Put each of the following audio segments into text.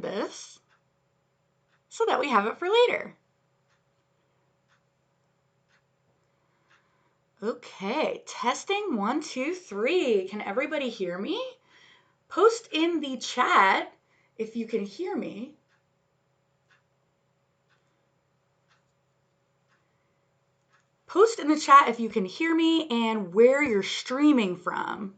this so that we have it for later. Okay, testing 1, 2, 3. Can everybody hear me? Post in the chat if you can hear me. Post in the chat if you can hear me and where you're streaming from.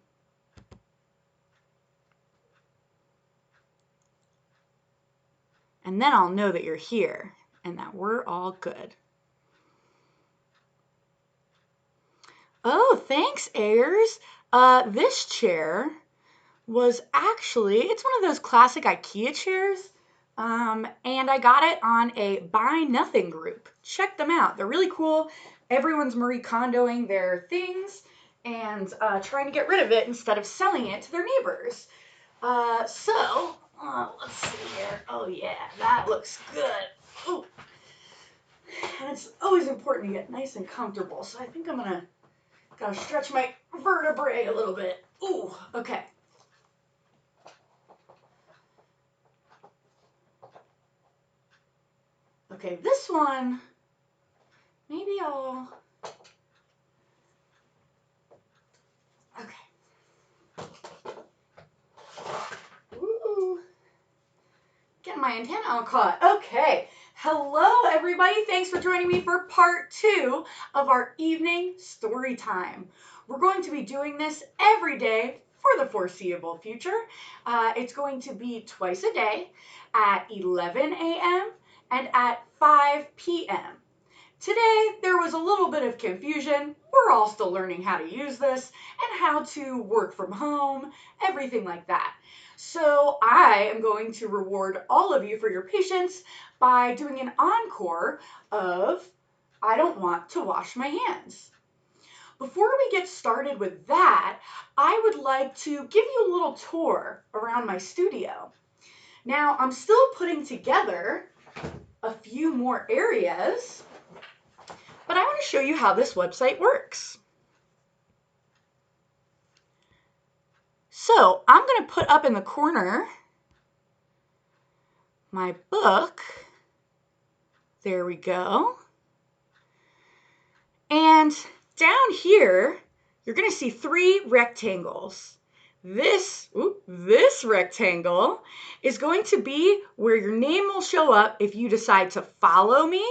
And then I'll know that you're here and that we're all good. Oh, thanks, Ayers. This chair was actually, it's one of those classic IKEA chairs. And I got it on a Buy Nothing group. Check them out. They're really cool. Everyone's Marie Kondoing their things and trying to get rid of it instead of selling it to their neighbors. Let's see here. Oh yeah, that looks good. Ooh. And it's always important to get nice and comfortable. So I think I'm gotta stretch my vertebrae a little bit. Ooh, okay. Okay, this one, maybe I'll, okay. Ooh, getting my antenna all caught. Okay, hello everybody. Thanks for joining me for part 2 of our evening story time. We're going to be doing this every day for the foreseeable future. It's going to be twice a day at 11 a.m. and at 5 p.m. Today, there was a little bit of confusion. We're all still learning how to use this and how to work from home, everything like that. So I am going to reward all of you for your patience by doing an encore of I Don't Want to Wash My Hands. Before we get started with that, I would like to give you a little tour around my studio. Now, I'm still putting together a few more areas, but I want to show you how this website works. So I'm going to put up in the corner my book. There we go. And down here, you're going to see 3 rectangles. This rectangle is going to be where your name will show up if you decide to follow me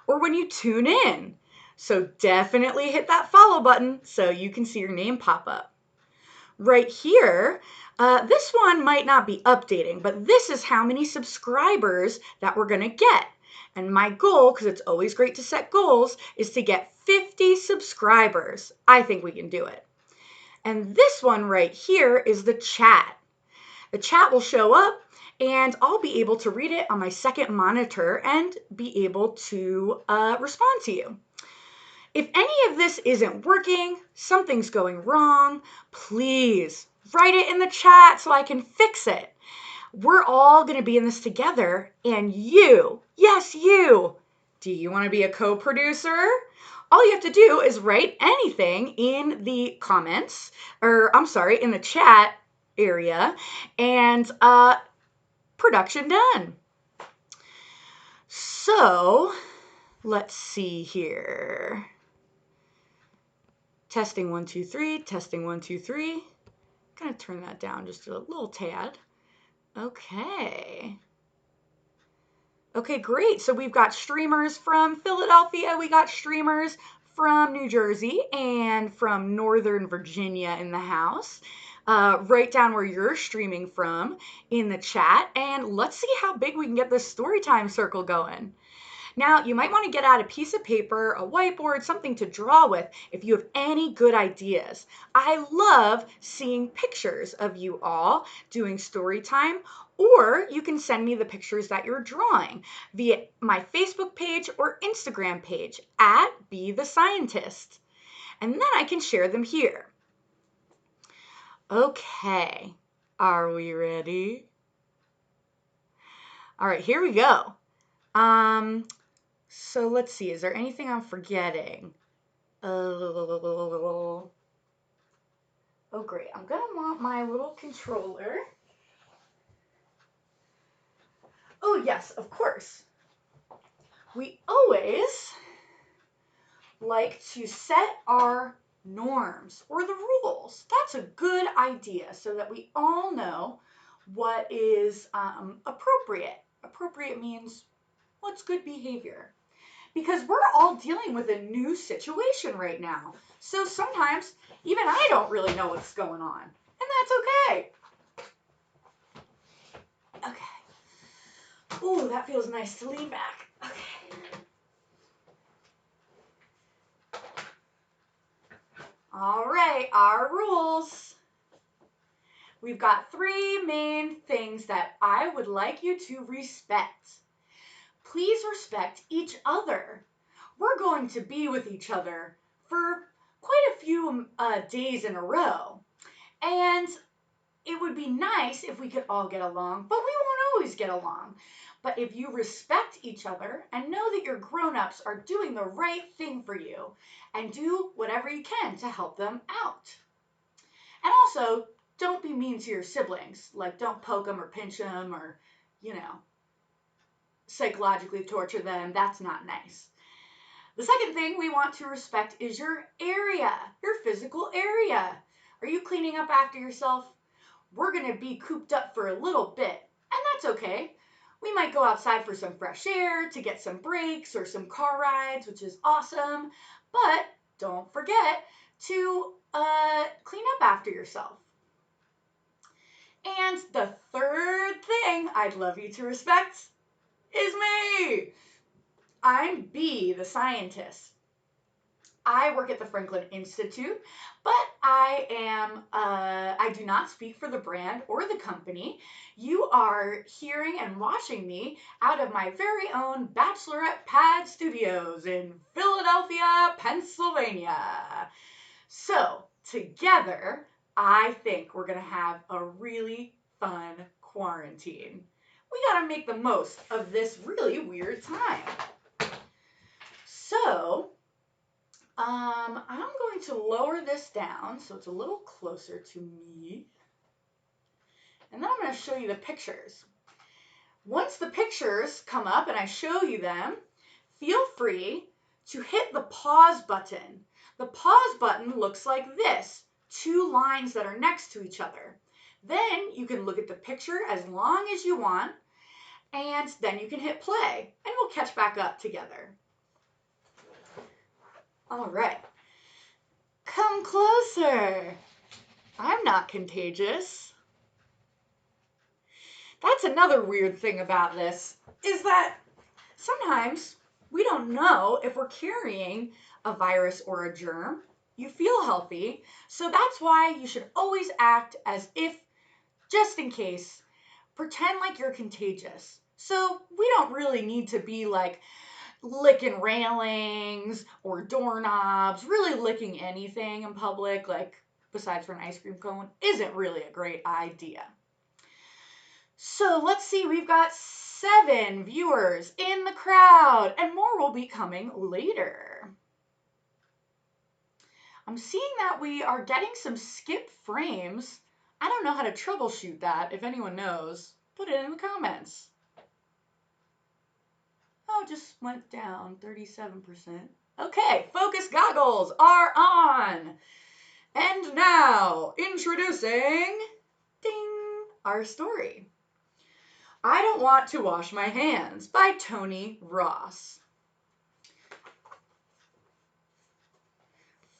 or when you tune in. So definitely hit that follow button so you can see your name pop up. Right here, this one might not be updating, but this is how many subscribers that we're going to get. And my goal, because it's always great to set goals, is to get 50 subscribers. I think we can do it. And this one right here is the chat. The chat will show up and I'll be able to read it on my second monitor and be able to respond to you. If any of this isn't working, something's going wrong, please write it in the chat so I can fix it. We're all going to be in this together, and you, yes, you, do you want to be a co-producer? All you have to do is write anything in the comments, in the chat area, and production done. So, let's see here. Testing 1, 2, 3, testing 1, 2, 3. I'm going to turn that down just a little tad. Okay. Okay, great. So we've got streamers from Philadelphia, we got streamers from New Jersey, and from Northern Virginia in the house. Write down where you're streaming from in the chat, and let's see how big we can get this Storytime circle going. Now, you might want to get out a piece of paper, a whiteboard, something to draw with if you have any good ideas. I love seeing pictures of you all doing story time, or you can send me the pictures that you're drawing via my Facebook page or Instagram page at Be The Scientist. And then I can share them here. Okay, are we ready? All right, here we go. So let's see, is there anything I'm forgetting? Oh, great. I'm going to want my little controller. yes, of course. We always like to set our norms or the rules. That's a good idea so that we all know what is appropriate. Appropriate means what's good behavior. Because we're all dealing with a new situation right now. So sometimes even I don't really know what's going on. And that's okay. Okay. Ooh, that feels nice to lean back. Okay. All right, our rules. We've got 3 main things that I would like you to respect. Please respect each other. We're going to be with each other for quite a few days in a row. And it would be nice if we could all get along, but we won't always get along. But if you respect each other and know that your grown-ups are doing the right thing for you and do whatever you can to help them out. And also, don't be mean to your siblings. Like, don't poke them or pinch them or, psychologically torture them. That's not nice. The second thing we want to respect is your area, your physical area. Are you cleaning up after yourself? We're going to be cooped up for a little bit, and that's okay. We might go outside for some fresh air, to get some breaks or some car rides, which is awesome, but don't forget to clean up after yourself. And the third thing I'd love you to respect is me. I'm B, the scientist. I work at the Franklin Institute, but I do not speak for the brand or the company. You are hearing and watching me out of my very own Bachelorette Pad Studios in Philadelphia, Pennsylvania. So, together, I think we're going to have a really fun quarantine. We got to make the most of this really weird time. So, I'm going to lower this down so it's a little closer to me. And then I'm going to show you the pictures. Once the pictures come up and I show you them, feel free to hit the pause button. The pause button looks like this, 2 lines that are next to each other. Then you can look at the picture as long as you want, and then you can hit play, and we'll catch back up together. All right. Come closer. I'm not contagious. That's another weird thing about this, is that sometimes we don't know if we're carrying a virus or a germ. You feel healthy, so that's why you should always act as if, just in case, pretend like you're contagious. So we don't really need to be like licking railings or doorknobs. Really licking anything in public, like besides for an ice cream cone, isn't really a great idea. So let's see, we've got 7 viewers in the crowd, and more will be coming later. I'm seeing that we are getting some skip frames. I don't know how to troubleshoot that. If anyone knows, put it in the comments. Oh, it just went down 37%. Okay, focus goggles are on. And now, introducing, ding, our story. I Don't Want to Wash My Hands by Tony Ross.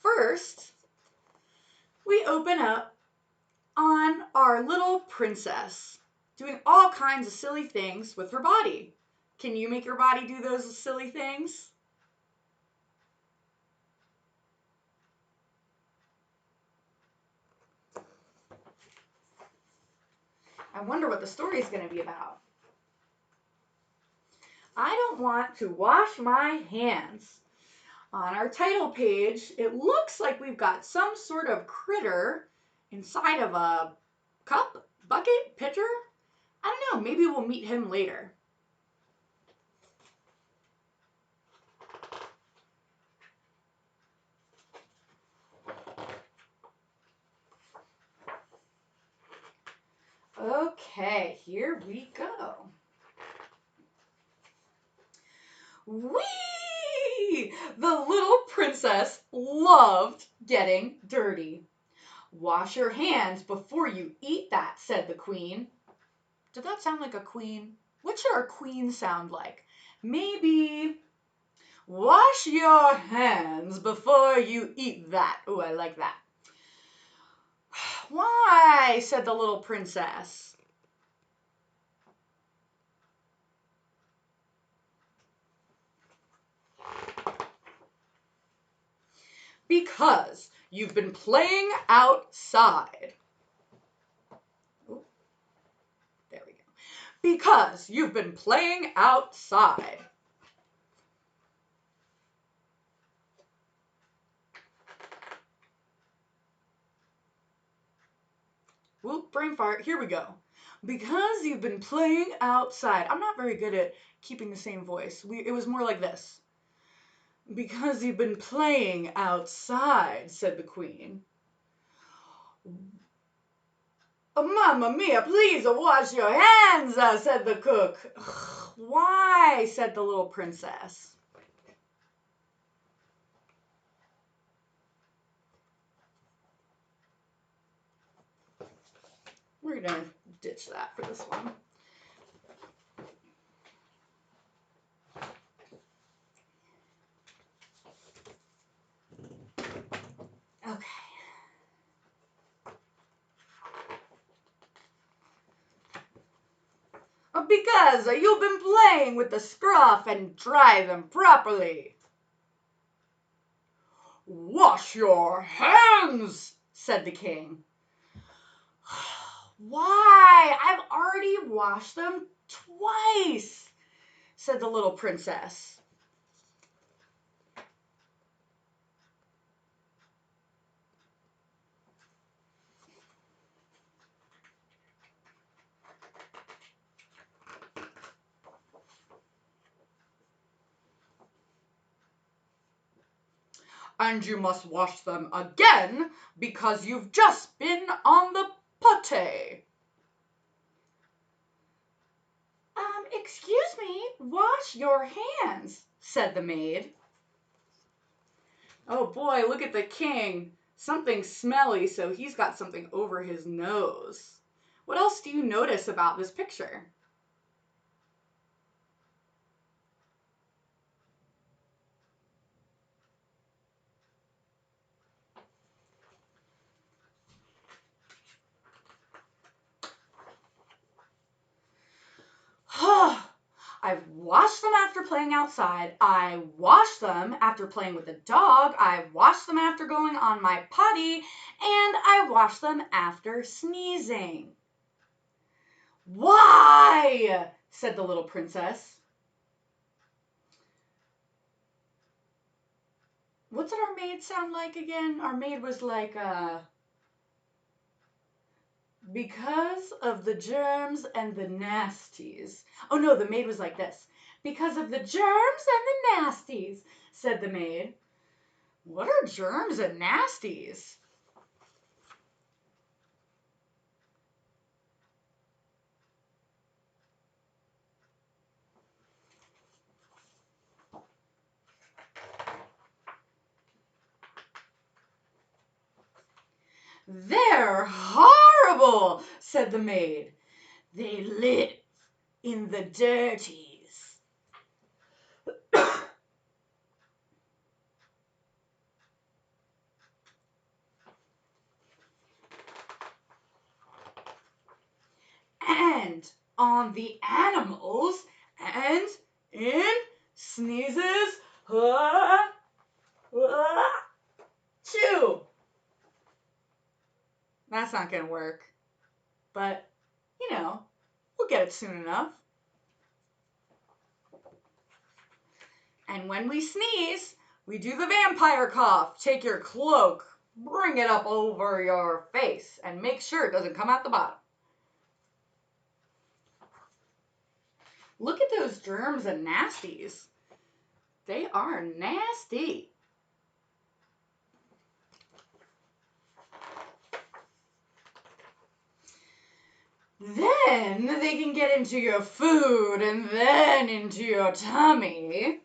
First, we open up on our little princess doing all kinds of silly things with her body. Can you make your body do those silly things? I wonder what the story is going to be about. I don't want to wash my hands. On our title page, it looks like we've got some sort of critter inside of a cup, bucket, pitcher. I don't know, maybe we'll meet him later. Okay, here we go. Whee! The little princess loved getting dirty. Wash your hands before you eat that, said the queen. Did that sound like a queen? What should our queen sound like? Maybe wash your hands before you eat that. Ooh, I like that. Why? Said the little princess. Because you've been playing outside. Ooh, there we go. Because you've been playing outside. Whoop, brain fart. Here we go. Because you've been playing outside. I'm not very good at keeping the same voice. It was more like this. Because you've been playing outside, said the queen. Oh, Mamma mia, please wash your hands, said the cook. Why, said the little princess. We're going to ditch that for this one. Okay. Because you've been playing with the scruff and dry them properly. Wash your hands, said the king. Why? I've already washed them twice, said the little princess. And you must wash them again because you've just been on the potty. Excuse me, wash your hands, said the maid. Oh boy, look at the king. Something smelly, so he's got something over his nose. What else do you notice about this picture? I've washed them after playing outside. I washed them after playing with the dog. I washed them after going on my potty. And I washed them after sneezing. Why? Said the little princess. What did our maid sound like again? Our maid was like, because of the germs and the nasties. Oh no, the maid was like this. Because of the germs and the nasties, said the maid. What are germs and nasties? They're horrible, said the maid. They live in the dirties. And on the animals, and in sneezes, chew. That's not going to work. But, we'll get it soon enough. And when we sneeze, we do the vampire cough. Take your cloak, bring it up over your face, and make sure it doesn't come out the bottom. Look at those germs and nasties. They are nasty. Then they can get into your food and then into your tummy.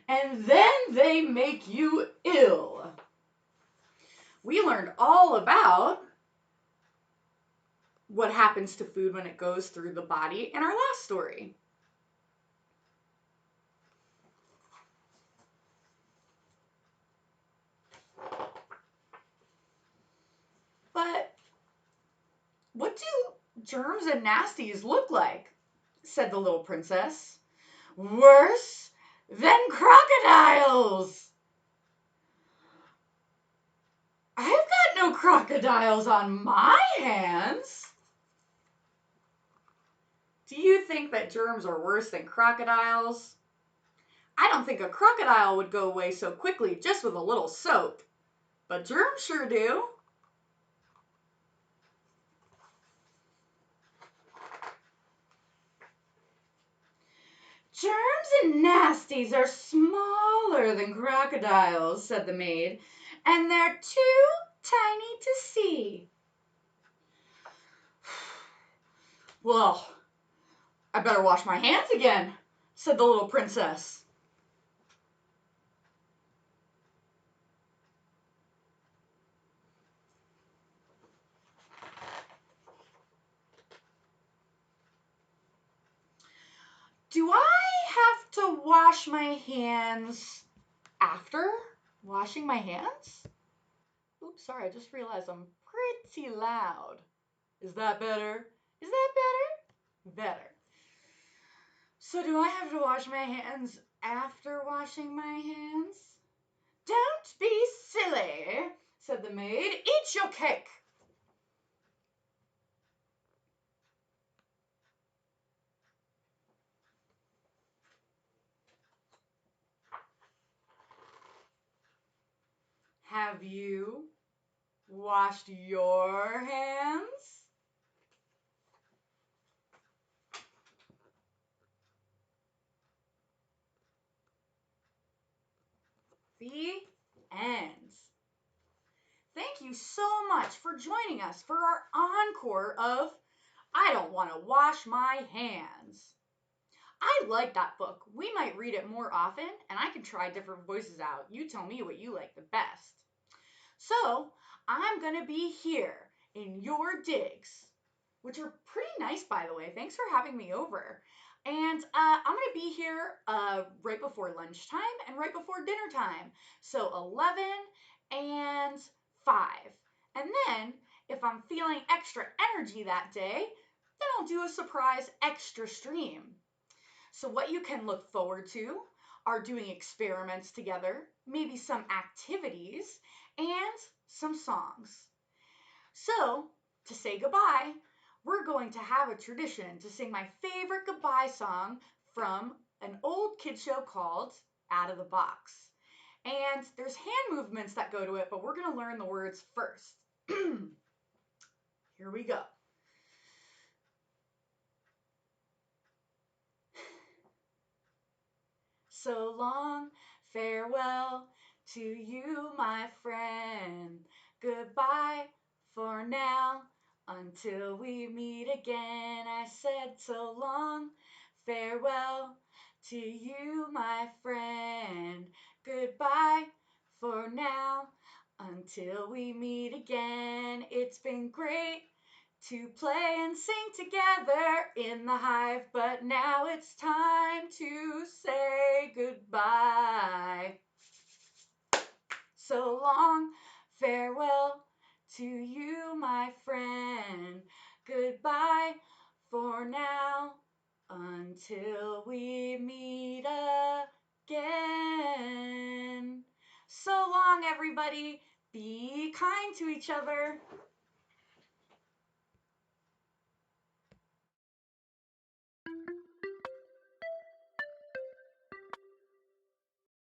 and then they make you ill. We learned all about what happens to food when it goes through the body in our last story. But what do germs and nasties look like? Said the little princess. Worse than crocodiles. I've got no crocodiles on my hands. Do you think that germs are worse than crocodiles? I don't think a crocodile would go away so quickly just with a little soap. But germs sure do. Germs and nasties are smaller than crocodiles, said the maid, and they're too tiny to see. Well, I better wash my hands again, said the little princess. Do I have to wash my hands after washing my hands? Oops, sorry, I just realized I'm pretty loud. Is that better? Is that better? Better. So do I have to wash my hands after washing my hands? Don't be silly, said the maid. Eat your cake. Have you washed your hands? The end. Thank you so much for joining us for our encore of I Don't Want to Wash My Hands. I like that book. We might read it more often, and I can try different voices out. You tell me what you like the best. So, I'm going to be here in your digs, which are pretty nice, by the way. Thanks for having me over. And I'm going to be here right before lunchtime and right before dinner time. So 11 and 5. And then, if I'm feeling extra energy that day, then I'll do a surprise extra stream. So what you can look forward to are doing experiments together, maybe some activities, and some songs. So, to say goodbye, we're going to have a tradition to sing my favorite goodbye song from an old kid show called Out of the Box. And there's hand movements that go to it, but we're going to learn the words first. Here we go. So long, farewell to you, my friend. Goodbye for now, until we meet again. I said so long, farewell to you, my friend. Goodbye for now, until we meet again. It's been great to play and sing together in the hive, but now it's time to say goodbye. So long, farewell to you, my friend. Goodbye for now, until we meet again. So long, everybody. Be kind to each other.